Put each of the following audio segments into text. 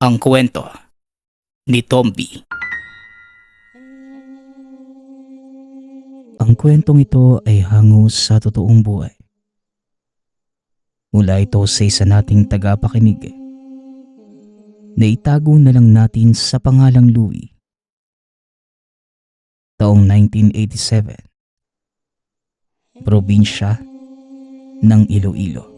Ang kwento ni Tomby. Ang kwentong ito ay hango sa totoong buhay. Mula ito sa isa nating tagapakinig na itago na lang natin sa pangalang Louie. Taong 1987, probinsya ng Iloilo.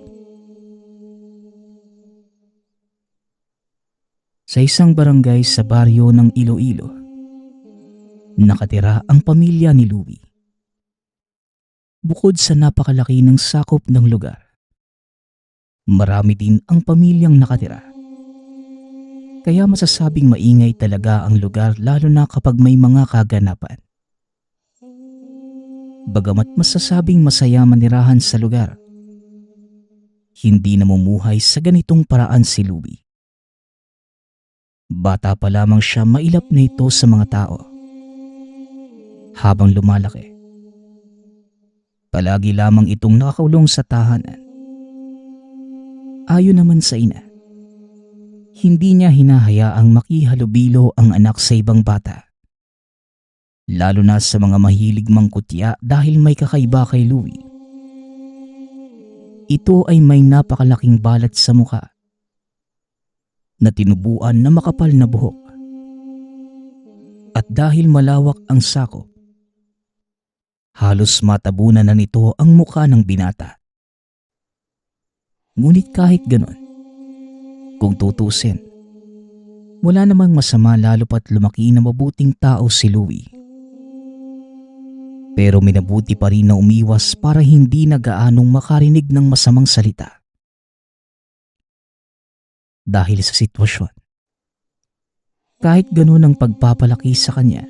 Sa isang barangay sa baryo ng Iloilo, nakatira ang pamilya ni Louie. Bukod sa napakalaki ng sakop ng lugar, marami din ang pamilyang nakatira. Kaya masasabing maingay talaga ang lugar lalo na kapag may mga kaganapan. Bagamat masasabing masaya manirahan sa lugar, hindi namumuhay sa ganitong paraan si Louie. Bata pa lamang siya mailap na ito sa mga tao. Habang lumalaki, palagi lamang itong nakakulong sa tahanan. Ayon naman sa ina, hindi niya hinahayaang makihalubilo ang anak sa ibang bata. Lalo na sa mga mahilig mangkutya dahil may kakaiba kay Louie. Ito ay may napakalaking balat sa mukha na tinubuan na makapal na buhok. At dahil malawak ang sakop, halos matabunan na nito ang mukha ng binata. Ngunit kahit ganon, kung tutusin, wala namang masama lalo pat lumaki na mabuting tao si Louie. Pero minabuti pa rin na umiwas para hindi na gaanong makarinig ng masamang salita. Dahil sa sitwasyon, kahit ganon ang pagpapalaki sa kanya,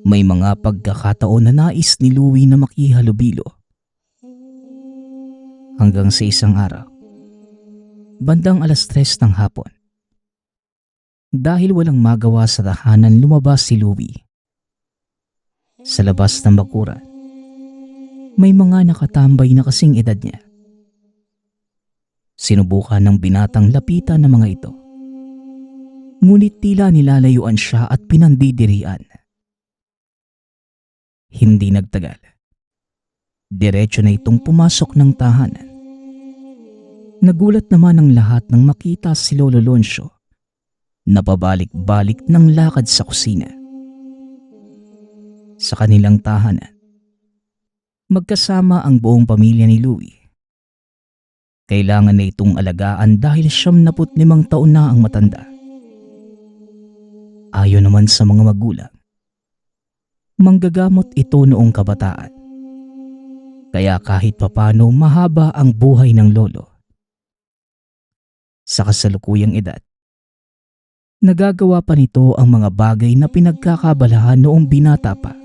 may mga pagkakataon na nais ni Louie na makihalubilo. Hanggang sa isang araw, bandang 3:00 ng hapon, dahil walang magawa sa tahanan, lumabas si Louie. Sa labas ng bakuran, may mga nakatambay na kasing edad niya. Sinubukan ng binatang lapitan ng mga ito. Ngunit tila nilalayuan siya at pinandidirian. Hindi nagtagal, diretso na itong pumasok ng tahanan. Nagulat naman ang lahat nang makita si Lolo Loncio na pabalik-balik ng lakad sa kusina. Sa kanilang tahanan, magkasama ang buong pamilya ni Louie. Kailangan na itong alagaan dahil 75 taon na ang matanda. Ayon naman sa mga magulang, manggagamot ito noong kabataan. Kaya kahit papano mahaba ang buhay ng lolo. Sa kasalukuyang edad, nagagawa pa nito ang mga bagay na pinagkakabalahan noong binata pa.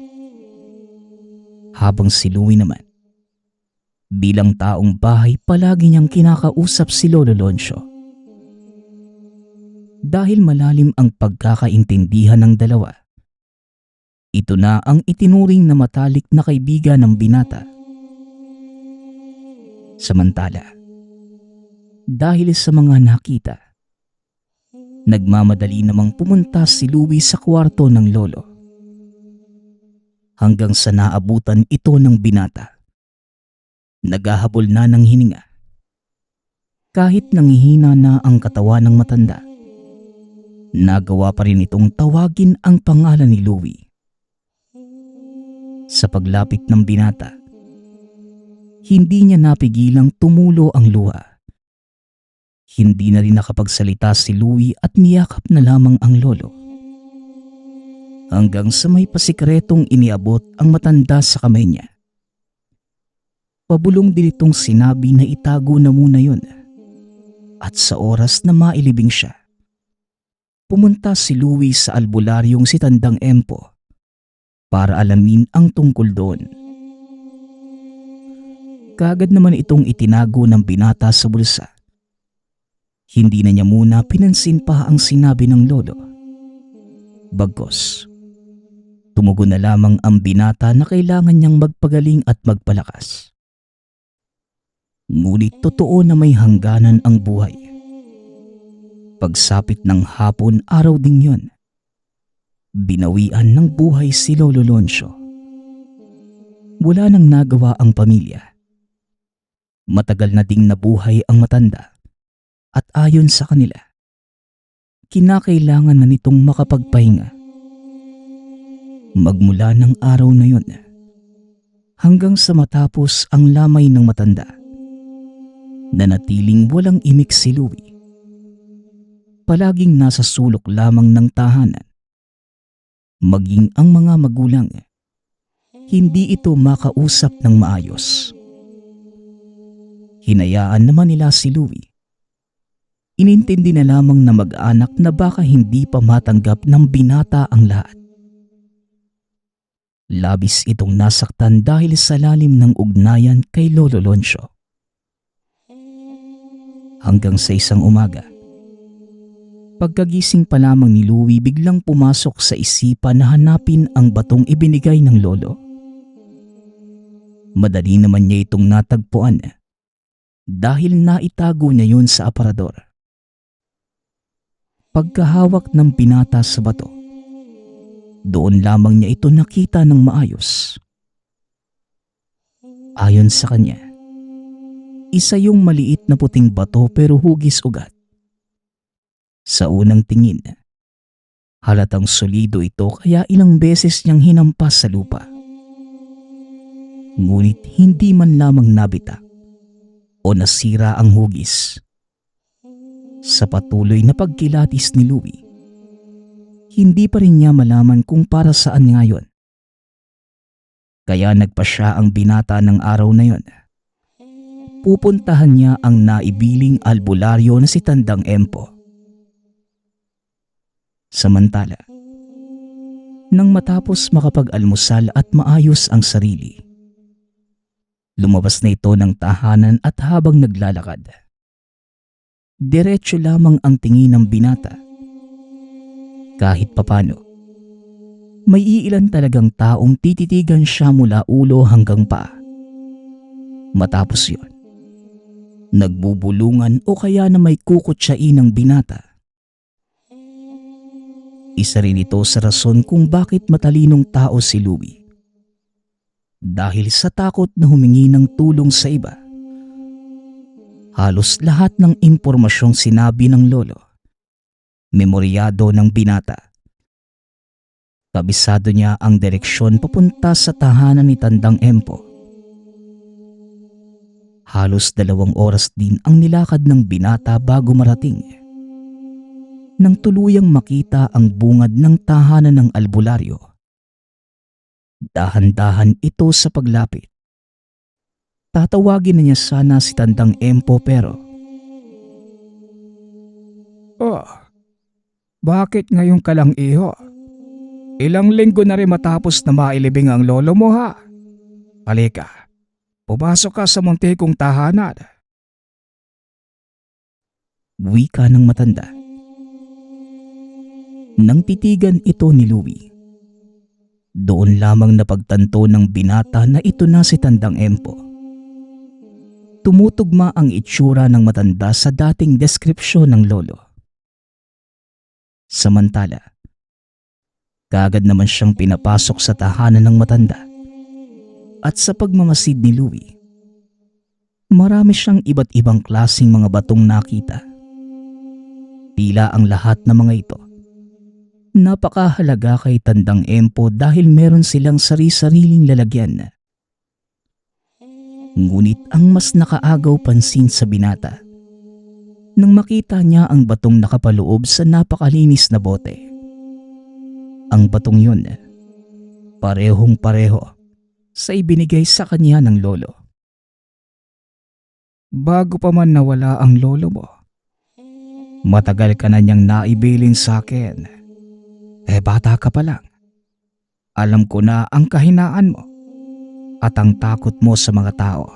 Habang si Louie naman, bilang taong bahay, palagi niyang kinakausap si Lolo Loncio. Dahil malalim ang pagkakaintindihan ng dalawa, ito na ang itinuring na matalik na kaibigan ng binata. Samantala, dahil sa mga nakita, nagmamadali namang pumunta si Louie sa kwarto ng lolo. Hanggang sa naabutan ito ng binata. Naghahabol na ng hininga. Kahit nangihina na ang katawan ng matanda, nagawa pa rin itong tawagin ang pangalan ni Louie. Sa paglapit ng binata, hindi niya napigilang tumulo ang luha. Hindi na rin nakapagsalita si Louie at niyakap na lamang ang lolo. Hanggang sa may pasikretong iniabot ang matanda sa kamay niya. Pabulong din itong sinabi na itago na muna yun. At sa oras na mailibing siya, pumunta si Louie sa albularyong si Tandang Empo para alamin ang tungkol doon. Kaagad naman itong itinago ng binata sa bulsa. Hindi na niya muna pinansin pa ang sinabi ng lolo. Bagkus, tumugon na lamang ang binata na kailangan niyang magpagaling at magpalakas. Ngunit totoo na may hangganan ang buhay. Pagsapit ng hapon, araw ding yon, binawian ng buhay si Lolo Loncio. Wala nang nagawa ang pamilya. Matagal na ding nabuhay ang matanda at ayon sa kanila, kinakailangan na nitong makapagpahinga. Magmula ng araw na yon hanggang sa matapos ang lamay ng matanda, nanatiling walang imik si Louie. Palaging nasa sulok lamang ng tahanan. Maging ang mga magulang, hindi ito makausap ng maayos. Hinayaan naman nila si Louie. Inintindi na lamang na mag-anak na baka hindi pa matanggap ng binata ang lahat. Labis itong nasaktan dahil sa lalim ng ugnayan kay Lolo Loncio. Hanggang sa isang umaga, pagkagising pa lamang ni Louie, biglang pumasok sa isipan na hanapin ang batong ibinigay ng lolo. Madali naman niya itong natagpuan dahil naitago niya yun sa aparador. Pagkahawak ng binata sa bato, doon lamang niya ito nakita ng maayos. Ayon sa kanya, isa yung maliit na puting bato pero hugis ugat. Sa unang tingin, halatang solido ito kaya ilang beses niyang hinampas sa lupa. Ngunit hindi man lamang nabitak o nasira ang hugis. Sa patuloy na pagkilatis ni Louie, hindi pa rin niya malaman kung para saan nga yun. Kaya nagpa siya ang binata ng araw na yon. Pupuntahan niya ang naibiling albularyo na si Tandang Empo. Samantala, nang matapos makapag-almusal at maayos ang sarili, lumabas na ito ng tahanan at habang naglalakad, diretso lamang ang tingin ng binata. Kahit papano, may iilan talagang taong tititigan siya mula ulo hanggang paa. Matapos yon, nagbubulungan o kaya na may kukutsain ng binata. Isa rin ito sa rason kung bakit matalinong tao si Louie. Dahil sa takot na humingi ng tulong sa iba, halos lahat ng impormasyong sinabi ng lolo, memoryado ng binata. Kabisado niya ang direksyon papunta sa tahanan ni Tandang Empo. Halos 2 oras din ang nilakad ng binata bago marating. Nang tuluyang makita ang bungad ng tahanan ng albularyo, dahan-dahan ito sa paglapit. Tatawagin na niya sana si Tandang Empo pero, "Oh, bakit ngayon ka lang, iho? Ilang linggo na rin matapos na mailibing ang lolo mo, ha? Halika, pumasok ka sa muntikong tahanan." wika ng matanda. Nang titigan ito ni Louie, doon lamang napagtanto ng binata na ito na si Tandang Empo. Tumutugma ang itsura ng matanda sa dating deskripsyon ng lolo. Samantala, kaagad naman siyang pinapasok sa tahanan ng matanda. At sa pagmamasid ni Louie, marami siyang iba't ibang klaseng mga batong nakita. Tila ang lahat ng mga ito napakahalaga kay Tandang Empo dahil meron silang sari-sariling lalagyan. Ngunit ang mas nakaagaw pansin sa binata, nang makita niya ang batong nakapaloob sa napakalinis na bote. Ang batong yun, parehong-pareho sa ibinigay sa kanya ng lolo. Bago pa man nawala ang lolo mo, matagal ka na niyang naibilin sa akin. Bata ka pa lang. Alam ko na ang kahinaan mo at ang takot mo sa mga tao.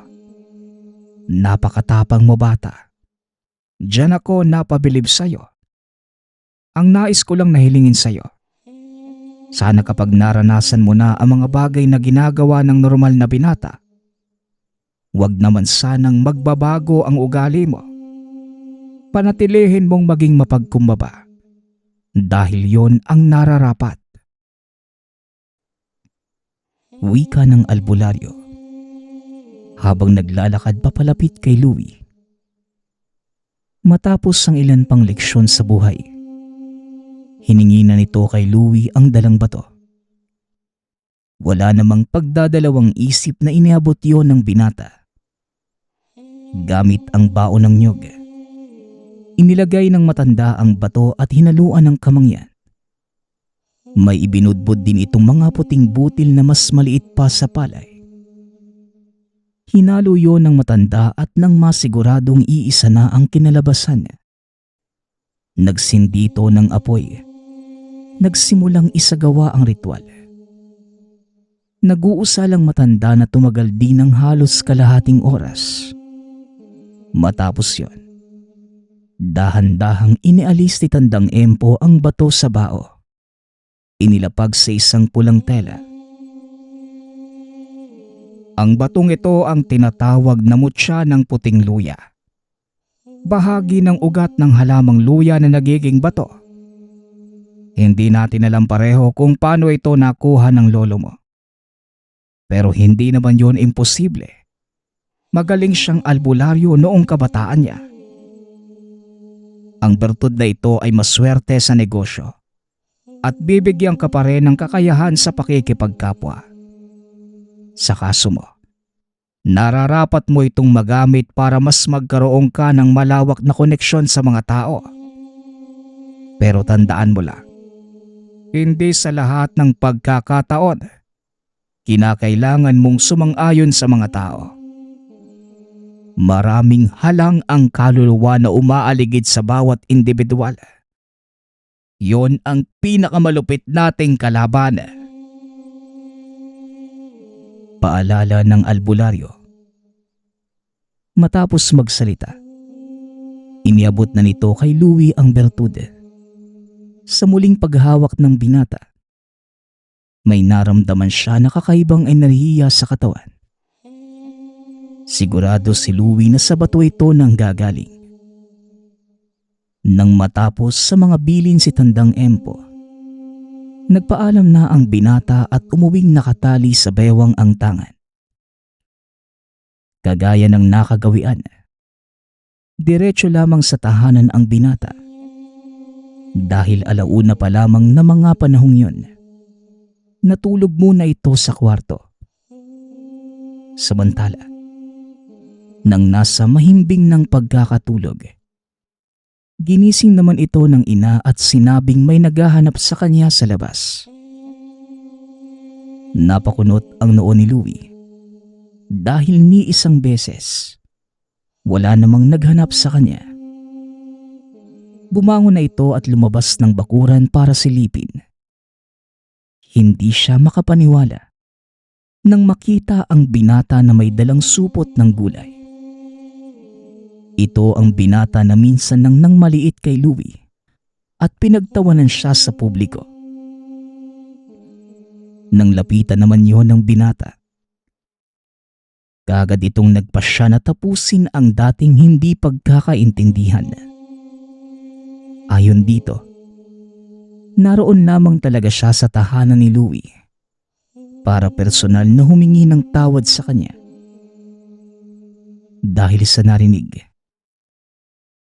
Napakatapang mo, bata. Diyan ako napabilib sa'yo. Ang nais ko lang na hilingin sa'yo, sana kapag naranasan mo na ang mga bagay na ginagawa ng normal na binata, wag naman sanang magbabago ang ugali mo. Panatilihin mong maging mapagkumbaba dahil yon ang nararapat. Wika ng albularyo habang naglalakad papalapit kay Louie. Matapos ang ilan pang leksyon sa buhay, hiningi na nito kay Louie ang dalang bato. Wala namang pagdadalawang isip na iniabot yon ng binata. Gamit ang baon ng nyog, inilagay ng matanda ang bato at hinaluan ng kamangyan. May ibinudbud din itong mga puting butil na mas maliit pa sa palay. Hinalo yon ng matanda at nang masiguradong iisa na ang kinalabasan, nagsindi ito ng apoy. Nagsimulang isagawa ang ritual. Nag-uusalang matanda na tumagal din ng halos kalahating oras. Matapos yon, dahan-dahang inialis ni Tandang Empo ang bato sa bao. Inilapag sa isang pulang tela. Ang batong ito ang tinatawag na mutya ng puting luya. Bahagi ng ugat ng halamang luya na nagiging bato. Hindi natin alam pareho kung paano ito nakuha ng lolo mo. Pero hindi naman yon imposible. Magaling siyang albularyo noong kabataan niya. Ang bertud na ito ay maswerte sa negosyo at bibigyan ka pa rin ng kakayahan sa pakikipagkapwa. Sa kaso mo, nararapat mo itong magamit para mas magkaroon ka ng malawak na koneksyon sa mga tao. Pero tandaan mo lang, hindi sa lahat ng pagkakataon, kinakailangan mong sumang-ayon sa mga tao. Maraming halang ang kaluluwa na umaaligid sa bawat individual. Yon ang pinakamalupit nating kalaban. Paalala ng albularyo. Matapos magsalita, iniabot na nito kay Louie ang bertud. Sa muling paghawak ng binata, may naramdaman siya na kakaibang enerhiya sa katawan. Sigurado si Louie na sa bato ito nang gagaling. Nang matapos sa mga bilin si Tandang Empo, nagpaalam na ang binata at umuwing nakatali sa bewang ang tangan. Kagaya ng nakagawian, diretso lamang sa tahanan ang binata. Dahil alauna pa lamang na mga panahong yun, natulog muna ito sa kwarto. Samantala, nang nasa mahimbing ng pagkakatulog, ginising naman ito ng ina at sinabing may naghahanap sa kanya sa labas. Napakunot ang noo ni Louie dahil ni isang beses wala namang naghanap sa kanya. Bumangon na ito at lumabas ng bakuran para silipin. Hindi siya makapaniwala nang makita ang binata na may dalang supot ng gulay. Ito ang binata na minsan nang maliit kay Louie at pinagtawanan siya sa publiko. Nang lapitan naman yon ng binata, kagad itong nagpasya na tapusin ang dating hindi pagkakaintindihan. Ayon dito, naroon lamang talaga siya sa tahanan ni Louie para personal na humingi ng tawad sa kanya. Dahil sa narinig,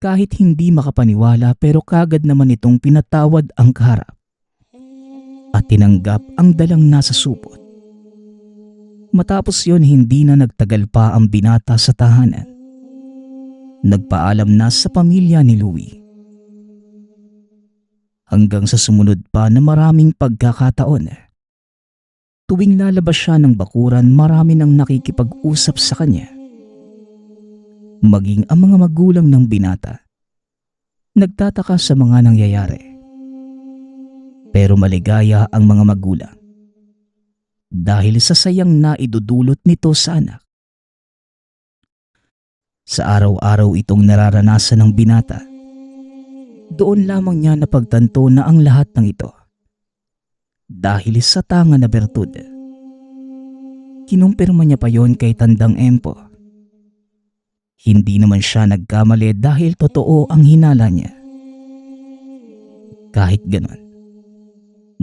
kahit hindi makapaniwala pero kagad naman itong pinatawad ang kaharap at tinanggap ang dalang nasa supot. Matapos yon, hindi na nagtagal pa ang binata sa tahanan. Nagpaalam na sa pamilya ni Louie. Hanggang sa sumunod pa na maraming pagkakataon, tuwing lalabas siya ng bakuran, marami nang nakikipag-usap sa kanya. Maging ang mga magulang ng binata, nagtataka sa mga nangyayari. Pero maligaya ang mga magulang dahil sa sayang na idudulot nito sa anak. Sa araw-araw itong nararanasan ng binata, doon lamang niya napagtanto na ang lahat ng ito dahil sa tanga na bertud. Kinumpirma niya pa yon kay Tandang Empo. Hindi naman siya nagkamali dahil totoo ang hinala niya. Kahit ganon,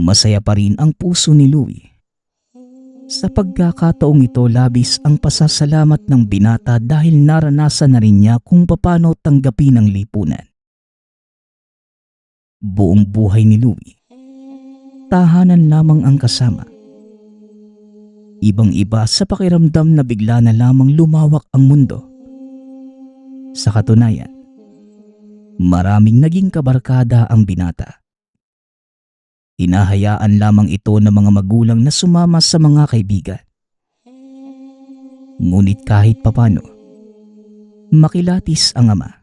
masaya pa rin ang puso ni Louie. Sa pagkakataong ito, labis ang pasasalamat ng binata dahil naranasan na rin niya kung paano tanggapin ang lipunan. Buong buhay ni Louie, tahanan lamang ang kasama. Ibang-iba sa pakiramdam na bigla na lamang lumawak ang mundo. Sa katunayan, maraming naging kabarkada ang binata. Hinahayaan lamang ito ng mga magulang na sumama sa mga kaibigan. Ngunit kahit papano, makilatis ang ama.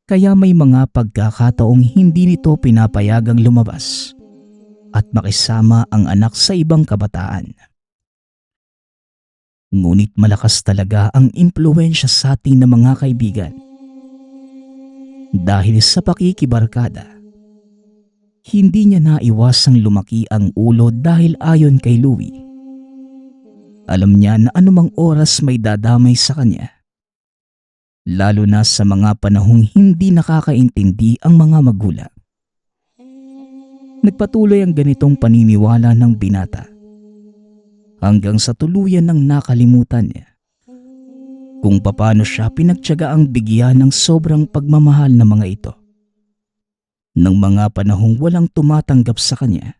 Kaya may mga pagkakataong hindi nito pinapayagang lumabas at makisama ang anak sa ibang kabataan. Ngunit malakas talaga ang impluwensya sa atin ng mga kaibigan. Dahil sa pakikibarkada, hindi niya naiwasang lumaki ang ulo dahil ayon kay Louie, alam niya na anumang oras may dadamay sa kanya. Lalo na sa mga panahong hindi nakakaintindi ang mga magulang. Nagpatuloy ang ganitong paniniwala ng binata hanggang sa tuluyan ng nakalimutan niya kung paano siya pinagtiyagaang bigyan ng sobrang pagmamahal ng mga ito. Ng mga panahong walang tumatanggap sa kanya.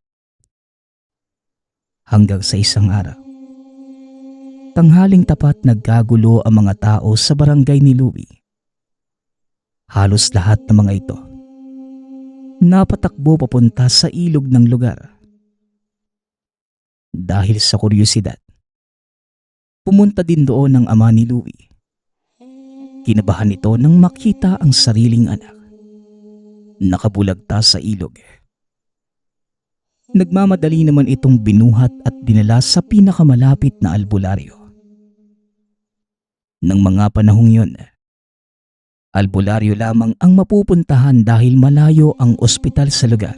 Hanggang sa isang araw, tanghaling tapat nagkagulo ang mga tao sa barangay ni Louie. Halos lahat ng mga ito napatakbo papunta sa ilog ng lugar. Dahil sa kuryosidad, pumunta din doon ang ama ni Louie. Kinabahan ito nang makita ang sariling anak nakabulagta sa ilog. Nagmamadali naman itong binuhat at dinala sa pinakamalapit na albularyo. Nang mga panahong yun, albularyo lamang ang mapupuntahan dahil malayo ang ospital sa lugar.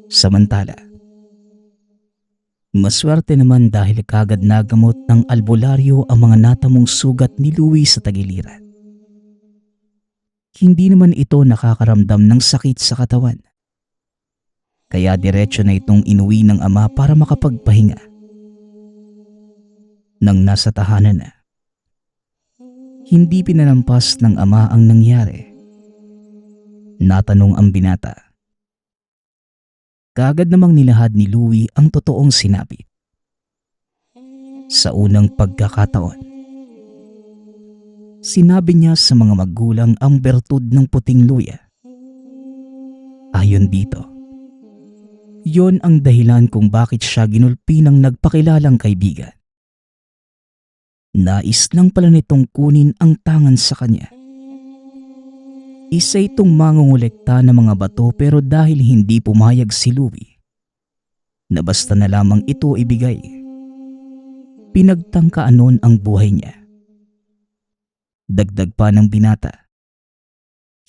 Samantala, maswerte naman dahil kagad nagamot ng albularyo ang mga natamong sugat ni Louie sa tagiliran. Hindi naman ito nakakaramdam ng sakit sa katawan. Kaya diretso na itong inuwi ng ama para makapagpahinga. Nang nasa tahanan na, hindi pinalampas ng ama ang nangyari. Natanong ang binata. Kaagad namang nilahad ni Louie ang totoong sinabi. Sa unang pagkakataon, sinabi niya sa mga magulang ang bertud ng puting luya. Ayon dito, yon ang dahilan kung bakit siya ginulpi ng nagpakilalang kaibigan. Nais lang pala nitong kunin ang tangan sa kanya. Isa itong mangungulekta ng mga bato pero dahil hindi pumayag si Louie, na basta na lamang ito ibigay, pinagtangkaan nun ang buhay niya. Dagdag pa ng binata,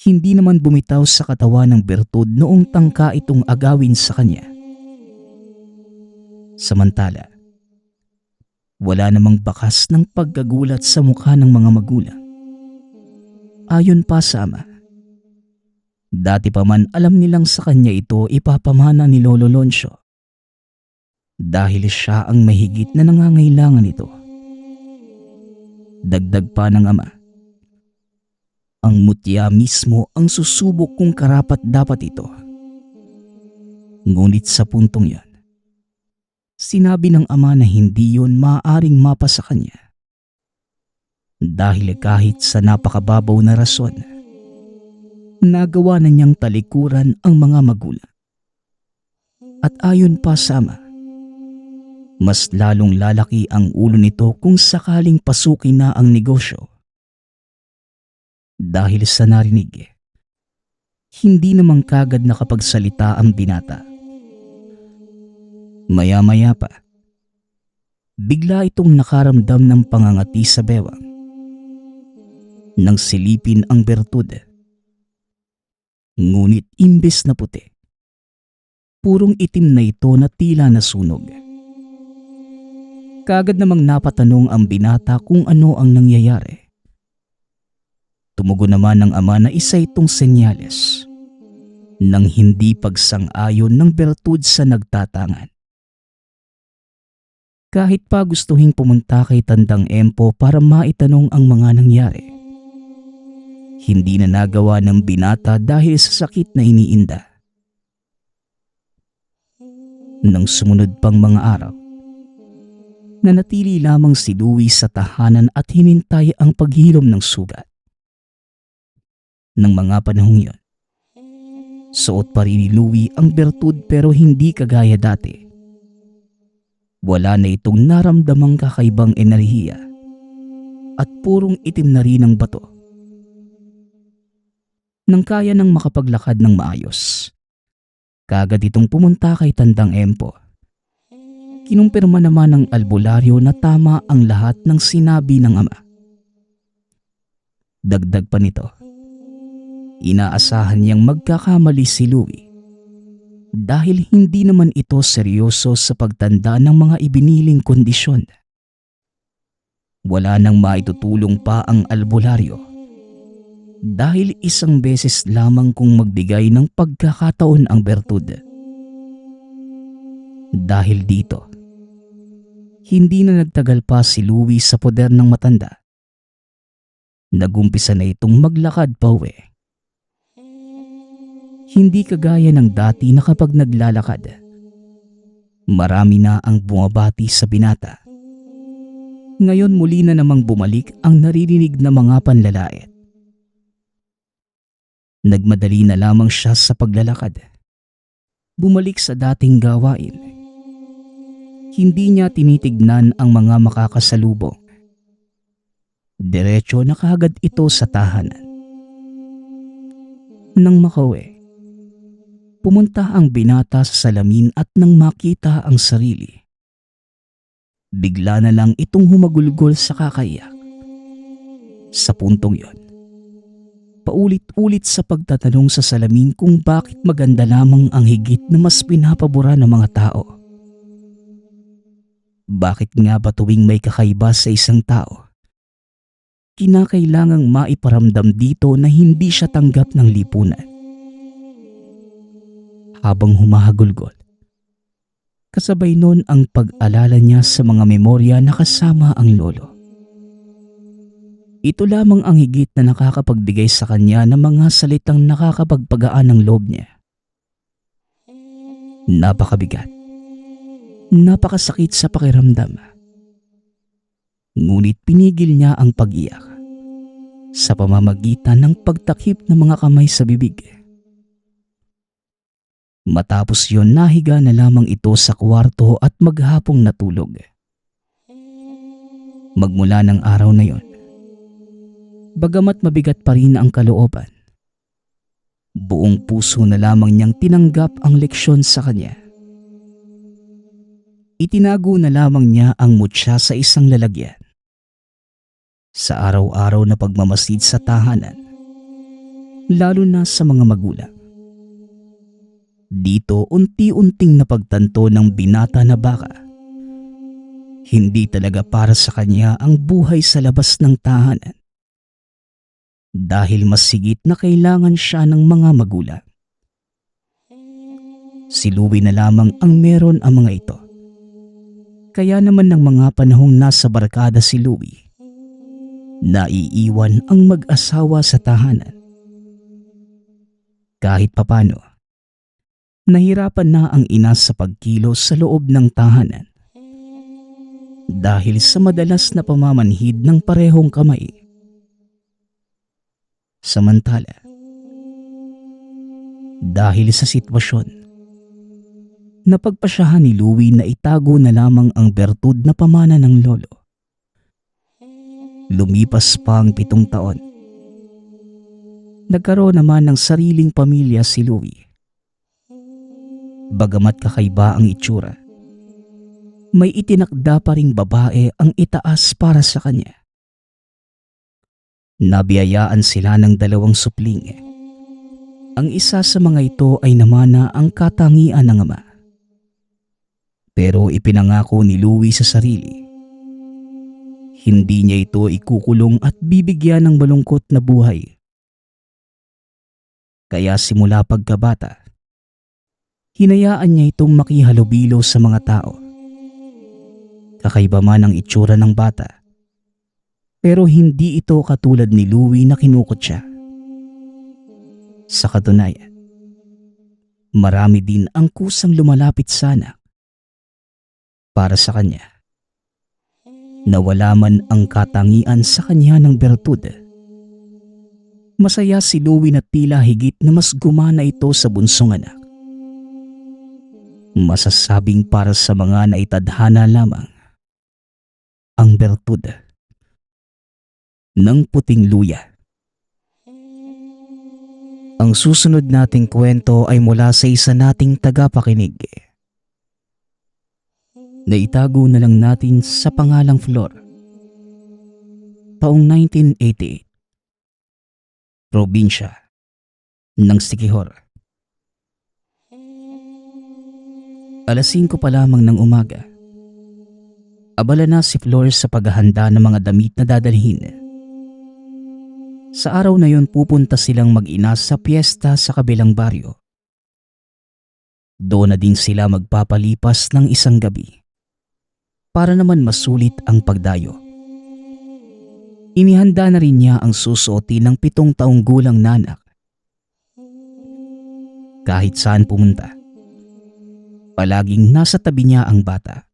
hindi naman bumitaw sa katawan ng bertud noong tangka itong agawin sa kanya. Samantala, wala namang bakas ng pagkagulat sa mukha ng mga magulang. Ayon pa sa ama, dati pa man alam nilang sa kanya ito ipapamana ni Lolo Loncio dahil siya ang mahigit na nangangailangan nito. Dagdag pa ng ama, ang mutya mismo ang susubok kung karapat dapat ito. Ngunit sa puntong yon, sinabi ng ama na hindi yon maaaring mapa sa kanya. Dahil kahit sa napakababaw na rason, nagawa na niyang talikuran ang mga magulang. At ayon pa sa ama, mas lalong lalaki ang ulo nito kung sakaling pasukin na ang negosyo. Dahil sa narinig, hindi namang kagad nakapagsalita ang binata. Maya-maya pa, bigla itong nakaramdam ng pangangati sa bewang. Nang silipin ang bertud, ngunit imbes na puti, purong itim na ito na tila nasunog. Kagad namang napatanong ang binata kung ano ang nangyayari. Tumugon naman ng ama na isa itong senyales ng hindi pagsang-ayon ng bertud sa nagtatangan. Kahit pa gustuhing pumunta kay Tandang Empo para maitanong ang mga nangyari, hindi na nagawa ng binata dahil sa sakit na iniinda. Nang sumunod pang mga araw, nanatili lamang si Louie sa tahanan at hinintay ang paghilom ng sugat. Nang mga panahong yun, suot pa rin ni Louie ang bertud pero hindi kagaya dati. Wala na itong naramdamang kakaibang enerhiya at purong itim na rin ang bato. Nang kaya nang makapaglakad ng maayos, kaagad itong pumunta kay Tandang Empo. Kinumpirma naman ng albularyo na tama ang lahat ng sinabi ng ama. Dagdag pa nito, inaasahan niyang magkakamali si Louie dahil hindi naman ito seryoso sa pagtanda ng mga ibiniling kondisyon. Wala nang maitutulong pa ang albularyo dahil isang beses lamang kung magbigay ng pagkakataon ang bertud. Dahil dito, hindi na nagtagal pa si Louie sa poder ng matanda. Nagumpisa na itong maglakad pa uwi. Hindi kagaya ng dati na kapag naglalakad, marami na ang bumabati sa binata. Ngayon muli na namang bumalik ang naririnig na mga panlalait. Nagmadali na lamang siya sa paglalakad. Bumalik sa dating gawain. Hindi niya tinitignan ang mga makakasalubong. Diretso na kaagad ito sa tahanan. Nang makauwi, pumunta ang binata sa salamin at nang makita ang sarili, bigla na lang itong humagulgol sa kakaiyak. Sa puntong yon, paulit-ulit sa pagtatanong sa salamin kung bakit maganda lamang ang higit na mas pinapabura ng mga tao. Bakit nga ba tuwing may kakaiba sa isang tao, kinakailangang maiparamdam dito na hindi siya tanggap ng lipunan? Habang humahagulgol, kasabay nun ang pag-alala niya sa mga memorya na kasama ang lolo. Ito lamang ang higit na nakakapagbigay sa kanya ng mga salitang nakakapagpagaan ng loob niya. Napakabigat, napakasakit sa pakiramdam. Ngunit pinigil niya ang pag-iyak sa pamamagitan ng pagtakip ng mga kamay sa bibig. Matapos yon, nahiga na lamang ito sa kwarto at maghapong natulog. Magmula ng araw na yon, bagamat mabigat pa rin ang kalooban, buong puso na lamang niyang tinanggap ang leksyon sa kanya. Itinago na lamang niya ang mutya sa isang lalagyan. Sa araw-araw na pagmamasid sa tahanan, lalo na sa mga magulang, dito unti-unting napagtanto ng binata na baka hindi talaga para sa kanya ang buhay sa labas ng tahanan, dahil mas sigit na kailangan siya ng mga magulang. Si Louie na lamang ang meron ang mga ito. Kaya naman ng mga panahong nasa barkada si Louie, naiiwan ang mag-asawa sa tahanan. Kahit papano, nahirapan na ang ina sa pagkilos sa loob ng tahanan dahil sa madalas na pamamanhid ng parehong kamay. Samantala, dahil sa sitwasyon, napagpasyahan ni Louie na itago na lamang ang bertud na pamana ng lolo. Lumipas pa ang 7 taon. Nagkaroon naman ng sariling pamilya si Louie. Bagamat kakaiba ang itsura, may itinakda pa ring babae ang itaas para sa kanya. Nabiyayaan sila ng 2 supling. Ang isa sa mga ito ay namana ang katangian ng ama. Pero ipinangako ni Louie sa sarili, hindi niya ito ikukulong at bibigyan ng malungkot na buhay. Kaya simula pagkabata, hinayaan niya itong makihalubilo sa mga tao. Kakaiba man ang itsura ng bata, pero hindi ito katulad ni Louie na kinukot siya. Sa katunayan, marami din ang kusang lumalapit sana para sa kanya. Nawala man ang katangian sa kanya ng bertud. Masaya si Louie na tila higit na mas gumana ito sa bunsong anak. Masasabing para sa mga naitadhana lamang ang bertud ng puting luya. Ang susunod nating kwento ay mula sa isa nating tagapakinig. Naitago na lang natin sa pangalang Flor. Taong 1988. Probinsya ng Siquijor. Alas 5 pa lamang ng umaga. Abala na si Flor sa paghahanda ng mga damit na dadalhin. Sa araw na yon pupunta silang mag-ina sa piyesta sa kabilang baryo. Doon na din sila magpapalipas ng isang gabi para naman masulit ang pagdayo. Inihanda na rin niya ang susuotin ng 7 taong gulang na anak. Kahit saan pumunta, palaging nasa tabi niya ang bata.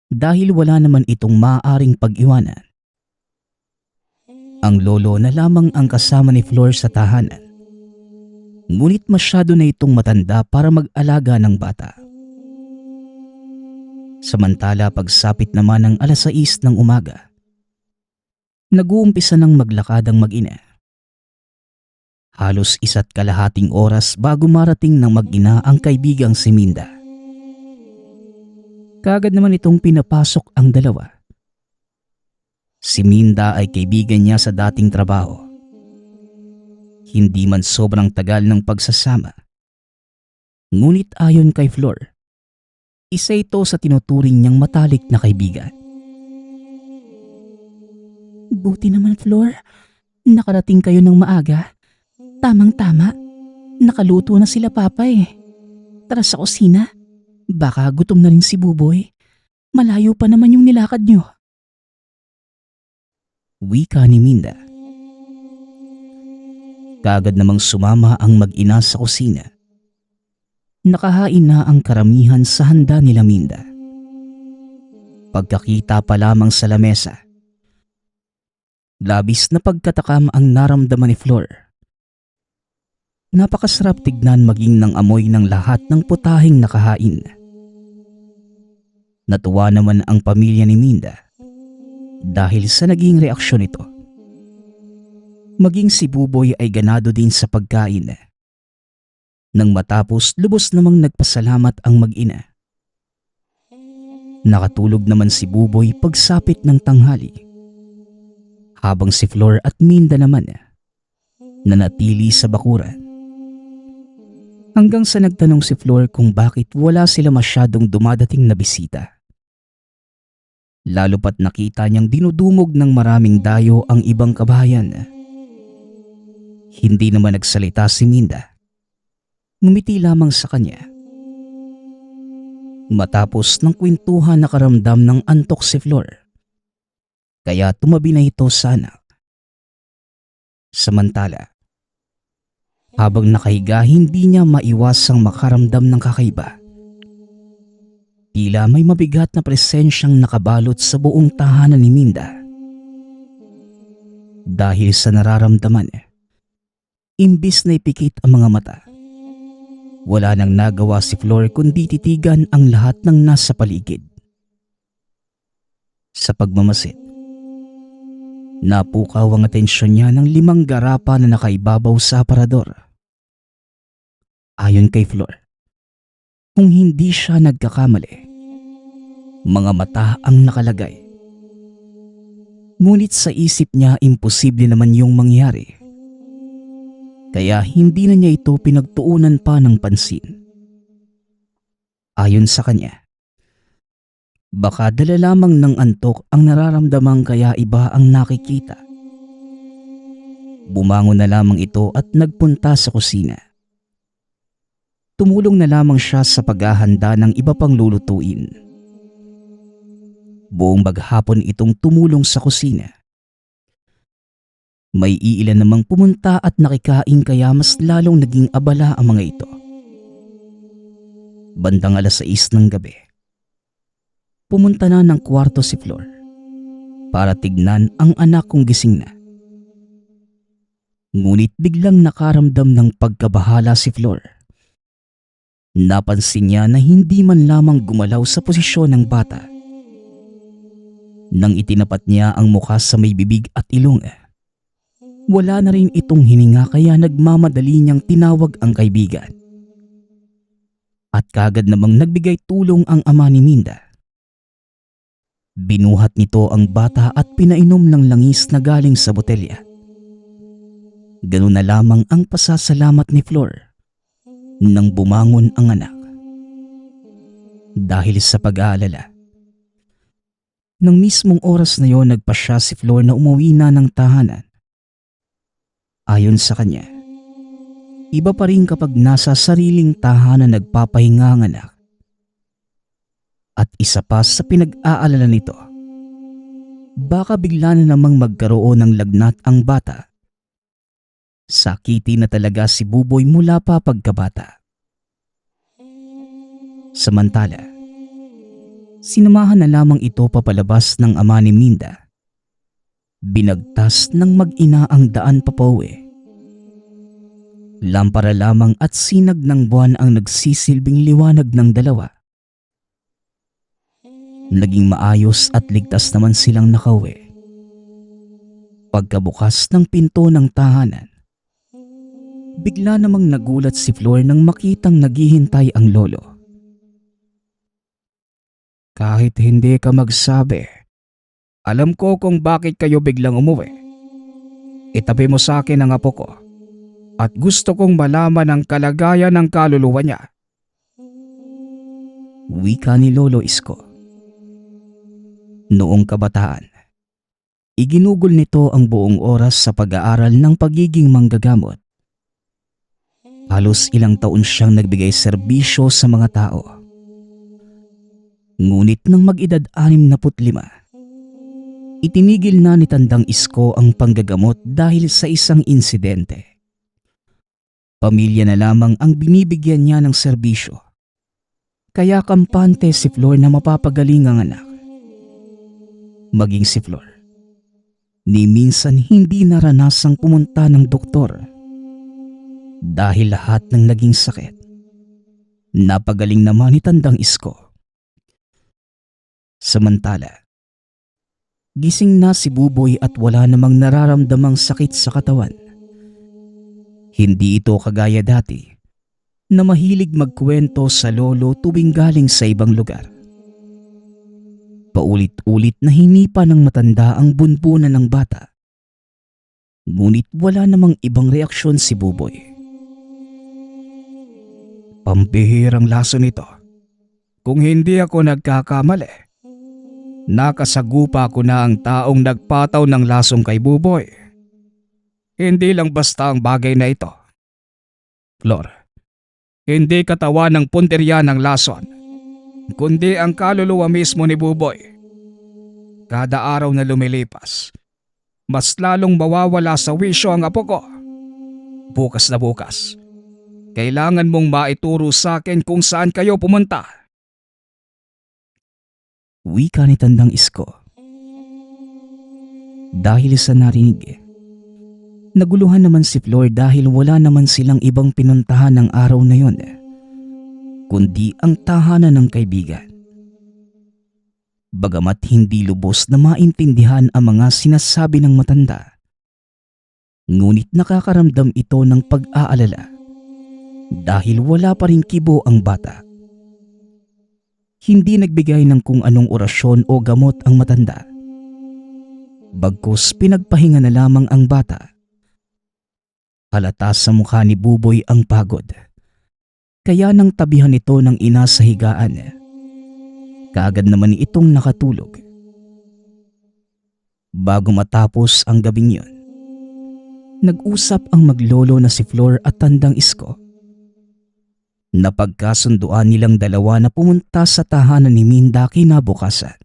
Dahil wala naman itong maaaring pag-iwanan. Ang lolo na lamang ang kasama ni Flor sa tahanan. Ngunit masyado na itong matanda para mag-alaga ng bata. Samantala pagsapit naman ng alas 6 ng umaga, nag-uumpisa ng maglakad ang mag-ina. Halos 1.5 oras bago marating ng mag-ina ang kaibigang si Minda. Kaagad naman itong pinapasok ang dalawa. Si Minda ay kaibigan niya sa dating trabaho. Hindi man sobrang tagal ng pagsasama. Ngunit ayon kay Flor, isa ito sa tinuturing niyang matalik na kaibigan. Buti naman, Flor. Nakarating kayo ng maaga. Tamang-tama. Nakaluto na sila papa eh. Tara sa kusina. Baka gutom na rin si Buboy. Malayo pa naman yung nilakad nyo. Wika ni Minda. Kaagad namang sumama ang mag-ina sa kusina. Nakahain na ang karamihan sa handa nila Minda. Pagkakita pa lamang sa lamesa, labis na pagkatakam ang naramdaman ni Flor. Napakasarap tignan maging ng amoy ng lahat ng putahing nakahain. Natuwa naman ang pamilya ni Minda dahil sa naging reaksyon nito. Maging si Buboy ay ganado din sa pagkain. Nang matapos, lubos namang nagpasalamat ang mag-ina. Nakatulog naman si Buboy pagsapit ng tanghali, habang si Flor at Minda naman nanatili sa bakuran. Hanggang sa nagtanong si Flor kung bakit wala sila masyadong dumadating na bisita. Lalo pat nakita niyang dinudumog ng maraming dayo ang ibang kabahayan. Hindi naman nagsalita si Minda. Ngumiti lamang sa kanya. Matapos ng kwentuhan nakaramdam ng antok si Flor. Kaya tumabi na ito sa anak. Samantala, habang nakahiga hindi niya maiwasang makaramdam ng kakaiba. Tila may mabigat na presensyang nakabalot sa buong tahanan ni Minda. Dahil sa nararamdaman, imbis na ipikit ang mga mata, wala nang nagawa si Flor kundi titigan ang lahat ng nasa paligid. Sa pagmamasid, napukaw ang atensyon niya ng 5 garapa na nakaibabaw sa aparador. Ayon kay Flor, kung hindi siya nagkakamali, mga mata ang nakalagay. Ngunit sa isip niya imposible naman yung mangyari. Kaya hindi na niya ito pinagtuunan pa ng pansin. Ayon sa kanya, Baka dala lamang ng antok ang nararamdaman kaya iba ang nakikita. Bumangon na lamang ito at nagpunta sa kusina. Tumulong na lamang siya sa paghahanda ng iba pang lulutuin. Buong maghapon itong tumulong sa kusina. May iilan namang pumunta at nakikain kaya mas lalong naging abala ang mga ito. Bandang 6:00 ng gabi, pumunta na ng kwarto si Flor para tignan ang anak kong gising na. Ngunit biglang nakaramdam ng pagkabahala si Flor. Napansin niya na hindi man lamang gumalaw sa posisyon ng bata. Nang itinapat niya ang mukha sa may bibig at ilong, wala na rin itong hininga kaya nagmamadali niyang tinawag ang kaibigan. At kagad namang nagbigay tulong ang ama ni Minda. Binuhat nito ang bata at pinainom ng langis na galing sa botelya. Ganun na lamang ang pasasalamat ni Flor nang bumangon ang anak. Dahil sa pag-aalala, nang mismong oras na yon nagpasya si Flor na umuwi na ng tahanan. Ayon sa kanya, iba pa rin kapag nasa sariling tahanan nagpapahinga ang anak. At isa pa sa pinag-aalala nito, baka bigla na namang magkaroon ng lagnat ang bata. Sakiti na talaga si Buboy mula pa pagkabata. Samantala, sinamahan na lamang ito papalabas ng ama ni Minda. Binagtas ng mag-ina ang daan papauwi. Lampara lamang at sinag ng buwan ang nagsisilbing liwanag ng dalawa. Naging maayos at ligtas naman silang nakauwi. Pagkabukas ng pinto ng tahanan, bigla namang nagulat si Flor nang makitang naghihintay ang lolo. Kahit hindi ka magsabi, alam ko kung bakit kayo biglang umuwi. Itabi mo sa akin ang apo ko at gusto kong malaman ang kalagayan ng kaluluwa niya. Wika ni Lolo Isko. Noong kabataan, iginugol nito ang buong oras sa pag-aaral ng pagiging manggagamot. Halos ilang taon siyang nagbigay serbisyo sa mga tao. Ngunit nang mag-edad 65, itinigil na ni Tandang Isko ang panggagamot dahil sa isang insidente. Pamilya na lamang ang binibigyan niya ng serbisyo. Kaya kampante si Flor na mapapagaling ang anak. Maging si Flor, ni minsan hindi naranasang pumunta ng doktor. Dahil lahat ng naging sakit, napagaling naman ni Tandang Isko. Samantala, gising na si Buboy at wala namang nararamdamang sakit sa katawan. Hindi ito kagaya dati na mahilig magkwento sa lolo tuwing galing sa ibang lugar. Paulit-ulit na hinipa ng matanda ang bunbunan ng bata. Ngunit wala namang ibang reaksyon si Buboy. Pambihirang laso nito. Kung hindi ako nagkakamali, nakasagupa ko na ang taong nagpataw ng lasong kay Buboy. Hindi lang basta ang bagay na ito. Flor, hindi katawan ng punteriya ng lason, kundi ang kaluluwa mismo ni Buboy. Kada araw na lumilipas, mas lalong mawawala sa wisyo ang apo ko. Bukas na bukas, kailangan mong maituro sa akin kung saan kayo pumunta. Wika ni Tandang Isko. Dahil sa narinig, naguluhan naman si Flor dahil wala naman silang ibang pinuntahan ng araw na yon, kundi ang tahanan ng kaibigan. Bagamat hindi lubos na maintindihan ang mga sinasabi ng matanda, ngunit nakakaramdam ito ng pag-aalala dahil wala pa rin kibo ang bata. Hindi nagbigay ng kung anong orasyon o gamot ang matanda. Bagkus pinagpahinga na lamang ang bata. Halata sa mukha ni Buboy ang pagod. Kaya nang tabihan ito ng ina sa higaan, Kaagad naman itong nakatulog. Bago matapos ang gabing yun, nag-usap ang maglolo na si Flor at Tandang Isko. Napagkasunduan nilang dalawa na pumunta sa tahanan ni Minda kinabukasan.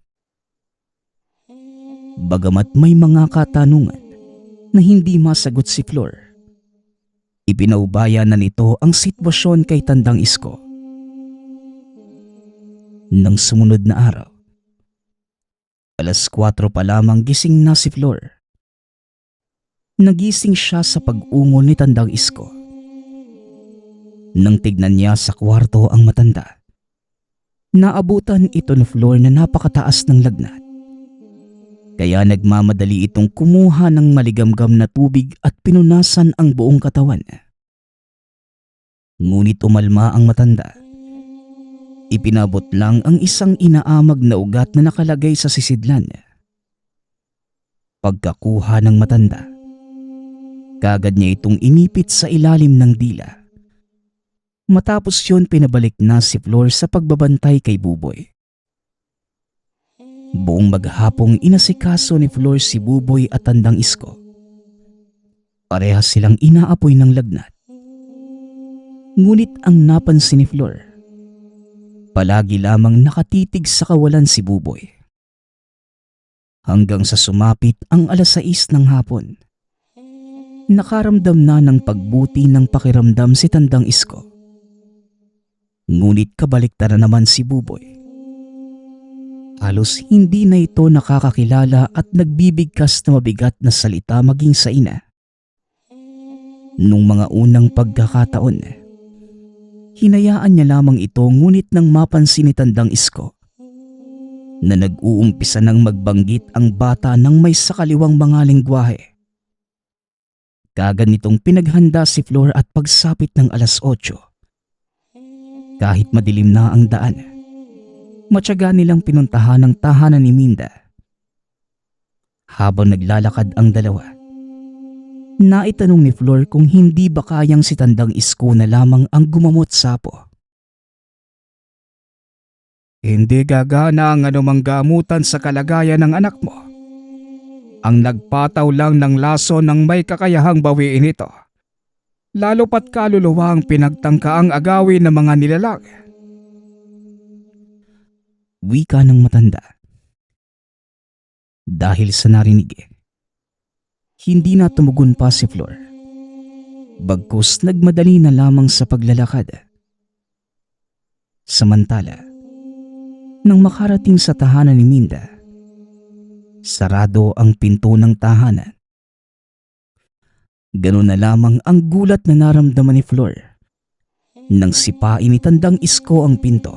Bagamat may mga katanungan na hindi masagot si Flor, ipinaubaya na nito ang sitwasyon kay Tandang Isko. Nang sumunod na araw, 4:00 pa lamang gising na si Flor. Nagising siya sa pag-ungol ni Tandang Isko. Nang tignan niya sa kwarto ang matanda, naabutan ito ni Flor na napakataas ng lagnat. Kaya nagmamadali itong kumuha ng maligamgam na tubig at pinunasan ang buong katawan. Ngunit umalma ang matanda. Ipinabot lang ang isang inaamag na ugat na nakalagay sa sisidlan. Pagkakuha ng matanda, kaagad niya itong inipit sa ilalim ng dila. Matapos yun, pinabalik na si Flor sa pagbabantay kay Buboy. Buong maghapong inasikaso ni Flor si Buboy at Tandang Isko. Parehas silang inaapoy ng lagnat. Ngunit ang napansin ni Flor, palagi lamang nakatitig sa kawalan si Buboy. Hanggang sa sumapit ang 6:00 ng hapon, nakaramdam na ng pagbuti ng pakiramdam si Tandang Isko. Ngunit kabaliktaran naman si Buboy. Halos hindi na ito nakakakilala at nagbibigkas na mabigat na salita maging sa ina. Nung mga unang pagkakataon, hinayaan niya lamang ito, ngunit nang mapansin ni Tandang Isko na nag-uumpisa ng magbanggit ang bata ng may sakaliwang mga lengguwahe, kaagad nitong pinaghanda si Flor at pagsapit ng 8:00. Kahit madilim na ang daan, matyaga nilang pinuntahan ang tahanan ni Minda. Habang naglalakad ang dalawa, naitanong ni Flor kung hindi ba kayang si Tandang Isko na lamang ang gumamot sapo. Hindi gagana ang anumang gamutan sa kalagayan ng anak mo. Ang nagpataw lang ng laso ng may kakayahang bawiin ito. Lalo pat kaluluwa ang pinagtangka ang agawin ng mga nilalang. Wika ng matanda. Dahil sa narinig, hindi na tumugon pa si Flor. Bagkus nagmadali na lamang sa paglalakad. Samantala, nang makarating sa tahanan ni Minda, sarado ang pinto ng tahanan. Ganun na lamang ang gulat na naramdaman ni Flor nang sipain ni Tandang Isko ang pinto.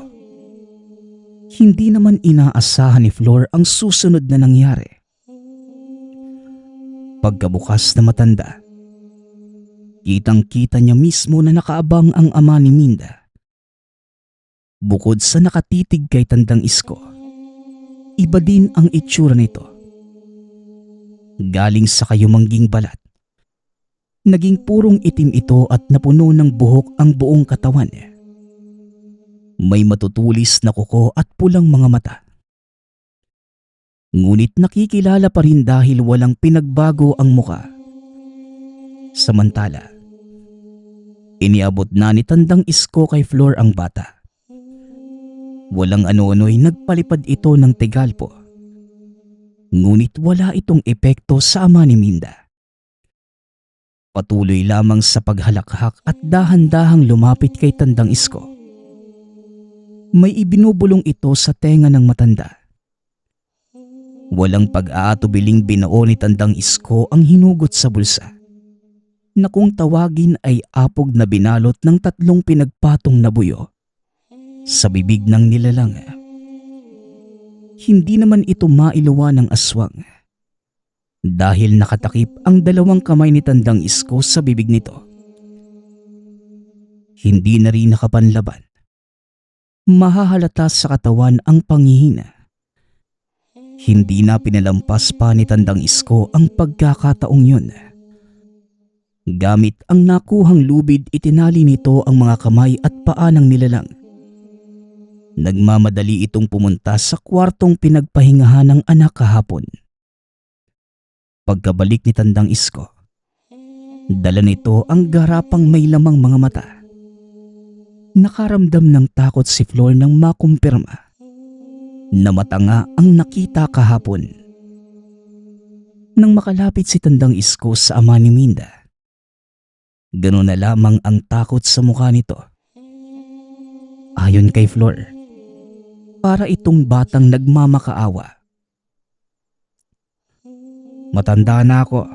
Hindi naman inaasahan ni Flor ang susunod na nangyari. Pagkabukas na matanda, kitang-kita niya mismo na nakaabang ang ama ni Minda. Bukod sa nakatitig kay Tandang Isko, iba din ang itsura nito. Galing sa kayumangging balat, naging purong itim ito at napuno ng buhok ang buong katawan niya. May matutulis na kuko at pulang mga mata. Ngunit nakikilala pa rin dahil walang pinagbago ang muka. Samantala, iniabot na ni Tandang Isko kay Flor ang bata. Walang ano-ano'y nagpalipad ito ng tigalpo. Ngunit wala itong epekto sa ama ni Minda. Patuloy lamang sa paghalakhak at dahan-dahang lumapit kay Tandang Isko. May ibinubulong ito sa tenga ng matanda. Walang pag-aatubiling binao ni Tandang Isko ang hinugot sa bulsa, na kung tawagin ay apog na binalot ng 3 pinagpatong na buyo sa bibig ng nilalang. Hindi naman ito mailuwa ng aswang dahil nakatakip ang 2 kamay ni Tandang Isko sa bibig nito. Hindi na rin nakapanlaban. Mahahalata sa katawan ang panghihina. Hindi na pinalampas pa ni Tandang Isko ang pagkakataong yun. Gamit ang nakuhang lubid, itinali nito ang mga kamay at paa ng nilalang. Nagmamadali itong pumunta sa kwartong pinagpahingahan ng anak kahapon. Pagkabalik ni Tandang Isko, dala nito ang garapang may lamang mga mata. Nakaramdam ng takot si Flor nang makumpirma na mata nga ang nakita kahapon. Nang makalapit si Tandang Isko sa ama ni Minda, ganoon na lamang ang takot sa mukha nito. Ayon kay Flor, para itong batang nagmamakaawa. Matanda na ako,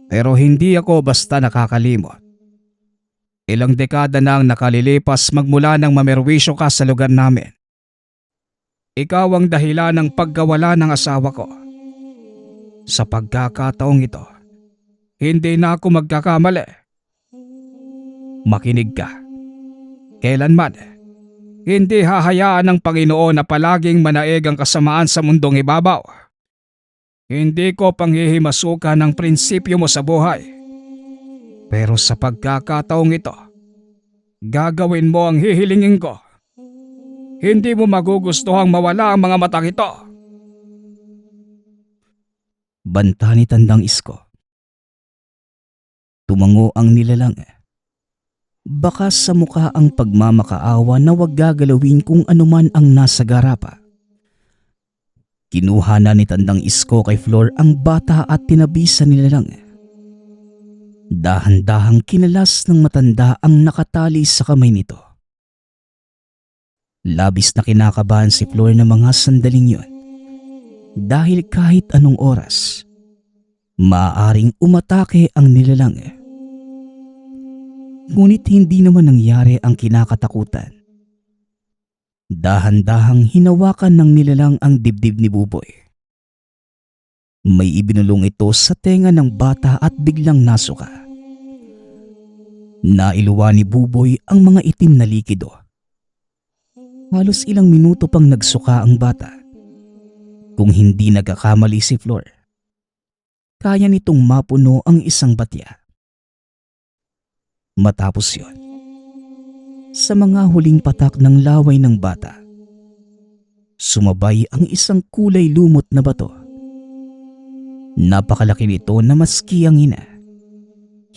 pero hindi ako basta nakakalimot. Ilang dekada na ang nakalilipas magmula nang mamerwisyo ka sa lugar namin. Ikaw ang dahilan ng pagkawala ng asawa ko. Sa pagkakataong ito, hindi na ako magkakamali. Makinig ka. Kailanman, hindi hahayaan ng Panginoon na palaging manaig ang kasamaan sa mundong ibabaw. Hindi ko panghihimasukan ang prinsipyo mo sa buhay. Pero sa pagkakataong ito, gagawin mo ang hihilingin ko. Hindi mo magugustuhang mawala ang mga matang ito. Banta ni Tandang Isko. Tumango ang nilalang. Baka sa mukha ang pagmamakaawa na wag gagalawin kung anuman ang nasa garapa. Kinuha na ni Tandang Isko kay Flor ang bata at tinabi sa nilalang. Dahan-dahang kinalas ng matanda ang nakatali sa kamay nito. Labis na kinakabahan si Flor ng mga sandaling yon. Dahil kahit anong oras, maaaring umatake ang nilalang. Ngunit hindi naman nangyari ang kinakatakutan. Dahan-dahang hinawakan ng nilalang ang dibdib ni Buboy. May ibinulong ito sa tenga ng bata at biglang nasuka. Nailuwa ni Buboy ang mga itim na likido. Halos ilang minuto pang nagsuka ang bata. Kung hindi nagkakamali si Flor, kaya nitong mapuno ang isang batya. Matapos yon, sa mga huling patak ng laway ng bata, sumabay ang isang kulay lumot na bato. Napakalaki nito na maski ang ina,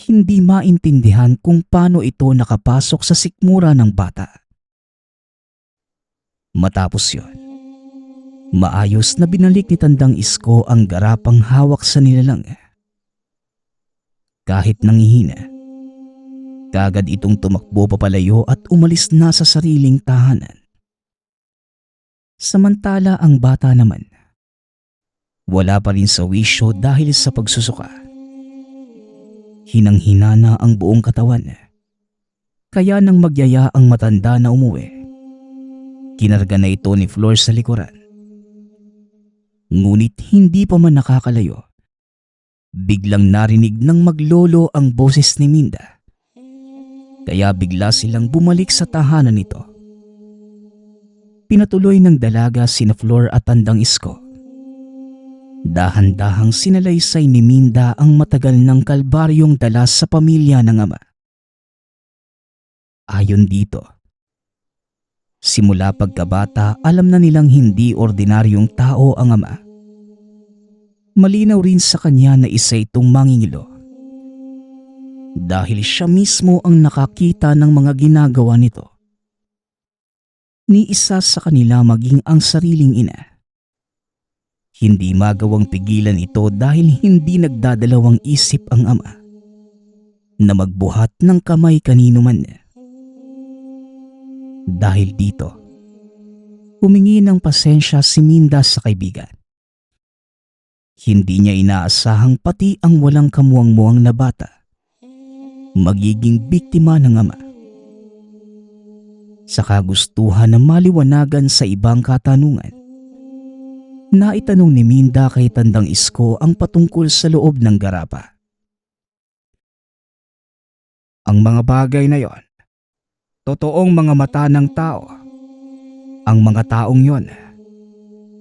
hindi maintindihan kung paano ito nakapasok sa sikmura ng bata. Matapos yon, maayos na binalik ni Tandang Isko ang garapang hawak sa nilalang. Kahit nangihina, kagad itong tumakbo papalayo at umalis na sa sariling tahanan. Samantala ang bata naman, wala pa rin sa wisyo dahil sa pagsusuka. Hinang-hina na ang buong katawan. Kaya nang magyaya ang matanda na umuwi, kinarga na ito ni Flor sa likuran. Ngunit hindi pa man nakakalayo, biglang narinig ng maglolo ang boses ni Minda. Kaya bigla silang bumalik sa tahanan nito. Pinatuloy ng dalaga sina Flor at Tandang Isko. Dahan-dahang sinalaysay ni Minda ang matagal ng kalbaryong dala sa pamilya ng ama. Ayon dito, simula pagkabata alam na nilang hindi ordinaryong tao ang ama. Malinaw rin sa kanya na isa itong mangingilo. Dahil siya mismo ang nakakita ng mga ginagawa nito. Ni isa sa kanila maging ang sariling ina. Hindi magawang pigilan ito dahil hindi nagdadalawang isip ang ama na magbuhat ng kamay kanino man. Dahil dito, humingi ng pasensya si Minda sa kaibigan. Hindi niya inaasahang pati ang walang kamuang-muang na bata magiging biktima ng ama. Sa kagustuhan na maliwanagan sa ibang katanungan, naitanong ni Minda kay Tandang Isko ang patungkol sa loob ng garapa. Ang mga bagay na yon, totoong mga mata ng tao. Ang mga taong yon,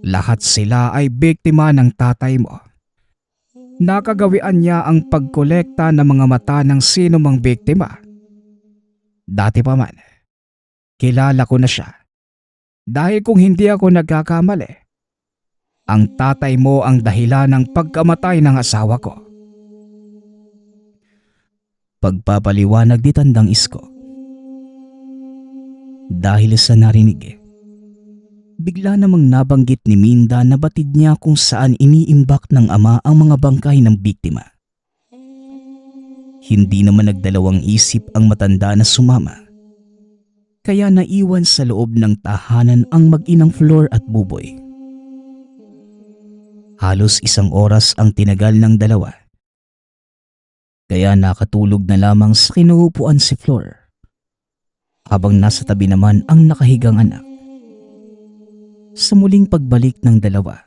lahat sila ay biktima ng tatay mo. Nakagawian niya ang pagkolekta ng mga mata ng sino mang biktima. Dati pa man, kilala ko na siya. Dahil kung hindi ako nagkakamali, ang tatay mo ang dahilan ng pagkamatay ng asawa ko. Pagpapaliwanag ni Tandang Isko. Dahil sa narinig, bigla namang nabanggit ni Minda na batid niya kung saan iniimbak ng ama ang mga bangkay ng biktima. Hindi naman nagdalawang isip ang matanda na sumama. Kaya naiwan sa loob ng tahanan ang mag-inang Flor at Buboy. Halos 1 oras ang tinagal ng dalawa. Kaya nakatulog na lamang sa kinuupuan si Flor, habang nasa tabi naman ang nakahigang anak. Sa muling pagbalik ng dalawa,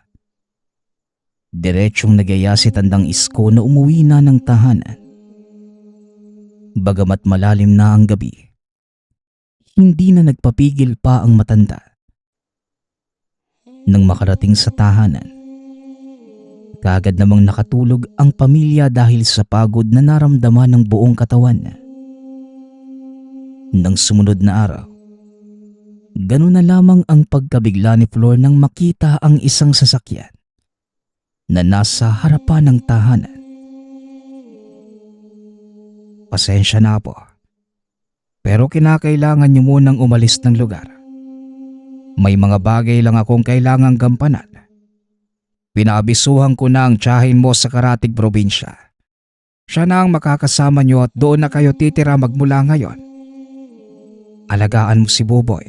diretsyong nagaya si Tandang Isko na umuwi na ng tahanan. Bagamat malalim na ang gabi, hindi na nagpapigil pa ang matanda. Nang makarating sa tahanan, kaagad namang nakatulog ang pamilya dahil sa pagod na naramdaman ng buong katawan. Nang sumunod na araw, ganun na lamang ang pagkabigla ni Flor nang makita ang isang sasakyan na nasa harapan ng tahanan. Pasensya na po, pero kinakailangan niyo munang umalis ng lugar. May mga bagay lang akong kailangang gampanan. Pinaabisuhan ko na ang tiyahin mo sa karatig probinsya. Siya na ang makakasama niyo at doon na kayo titira magmula ngayon. Alagaan mo si Buboy.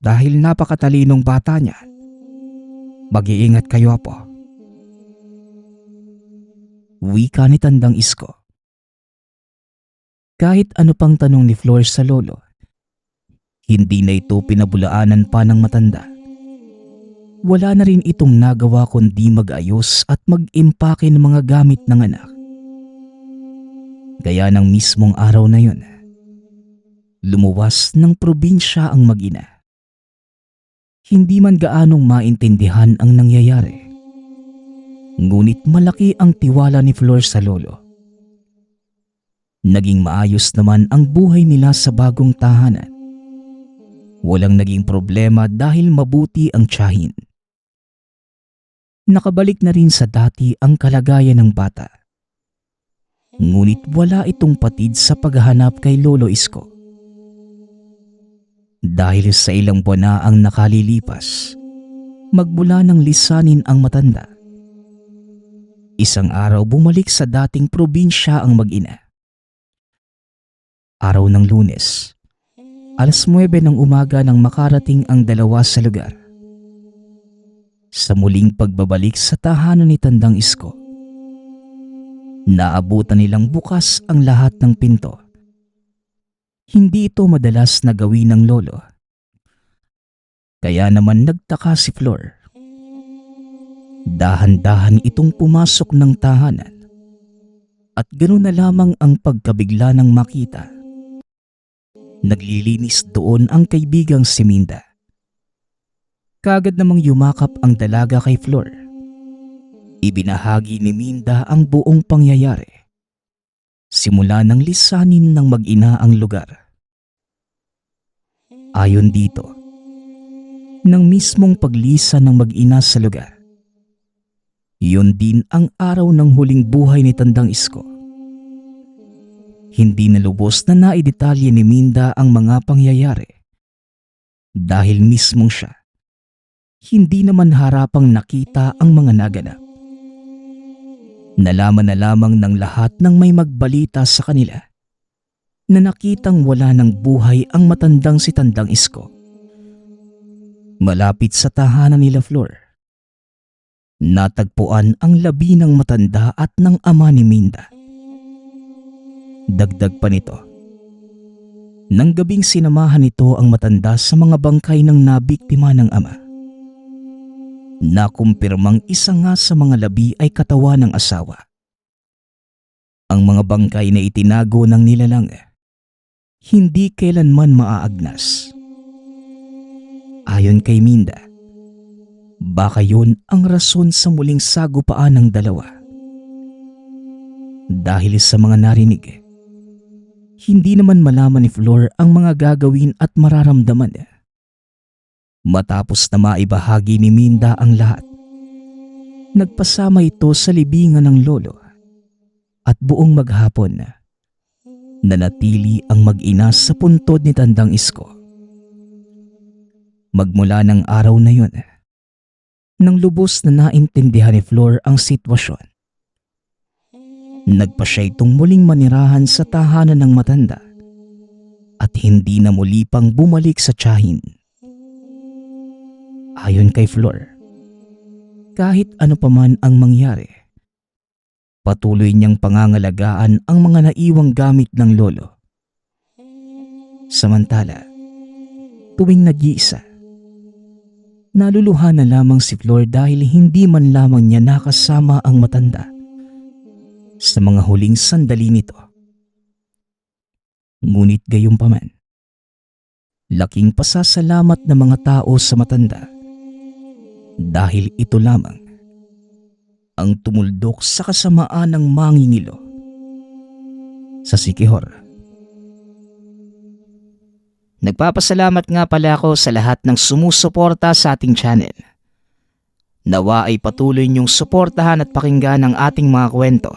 Dahil napakatalinong bata niya. Mag-iingat kayo, apo. Wika ni Tandang Isko. Kahit ano pang tanong ni Flor sa lolo, hindi na ito pinabulaanan pa ng matanda. Wala na rin itong nagawa kundi mag-ayos at mag-impake ng mga gamit ng anak. Gaya ng mismong araw na yun, lumuwas ng probinsya ang mag-ina. Hindi man gaanong maintindihan ang nangyayari, ngunit malaki ang tiwala ni Flor sa lolo. Naging maayos naman ang buhay nila sa bagong tahanan. Walang naging problema dahil mabuti ang tiyahin. Nakabalik na rin sa dati ang kalagayan ng bata. Ngunit wala itong patid sa paghahanap kay Lolo Isko. Dahil sa ilang buwan na ang nakalilipas, magmula ng lisanin ang matanda. Isang araw bumalik sa dating probinsya ang mag-ina. Araw ng Lunes, 9:00 ng umaga nang makarating ang dalawa sa lugar. Sa muling pagbabalik sa tahanan ni Tandang Isko, naabutan nilang bukas ang lahat ng pinto. Hindi ito madalas na gawin ng lolo. Kaya naman nagtaka si Flor. Dahan-dahan itong pumasok ng tahanan at ganoon na lamang ang pagkabigla ng makita. Naglilinis doon ang kaibigang si Minda. Kaagad namang yumakap ang dalaga kay Flor. Ibinahagi ni Minda ang buong pangyayari. Simula nang lisanin ng mag-ina ang lugar. Ayon dito, nang mismong paglisan ng mag-ina sa lugar, yun din ang araw ng huling buhay ni Tandang Isko. Hindi na lubos na naidetalye ni Minda ang mga pangyayari. Dahil mismong siya, hindi naman harapang nakita ang mga naganap. Nalaman na lamang ng lahat ng may magbalita sa kanila na nakitang wala ng buhay ang matandang si Tandang Isko. Malapit sa tahanan nila Flor, natagpuan ang labi ng matanda at ng ama ni Minda. Dagdag pa nito, nang gabing sinamahan nito ang matanda sa mga bangkay ng nabiktima ng ama. Nakumpirmang isa nga sa mga labi ay katawan ng asawa. Ang mga bangkay na itinago ng nilalang, hindi kailanman maaagnas. Ayon kay Minda, baka yun ang rason sa muling sagupaan ng dalawa. Dahil sa mga narinig, hindi naman malaman ni Flor ang mga gagawin at mararamdaman. Matapos na maibahagi ni Minda ang lahat, nagpasama ito sa libingan ng lolo at buong maghapon nanatili ang mag-ina sa puntod ni Tandang Isko. Magmula ng araw na yun, nang lubos na naintindihan ni Flor ang sitwasyon, nagpa siya itong muling manirahan sa tahanan ng matanda at hindi na muli pang bumalik sa tiyahin. Ayon kay Flor, kahit ano paman ang mangyari, patuloy niyang pangangalagaan ang mga naiwang gamit ng lolo. Samantala, tuwing nag-iisa, naluluha na lamang si Flor dahil hindi man lamang niya nakasama ang matanda sa mga huling sandali nito. Ngunit gayunpaman, laking pasasalamat ng mga tao sa matanda dahil ito lamang ang tumuldok sa kasamaan ng mangingilo sa Siquijor. Nagpapasalamat nga pala ako sa lahat ng sumusuporta sa ating channel. Nawa ay patuloy niyong suportahan at pakinggan ang ating mga kwento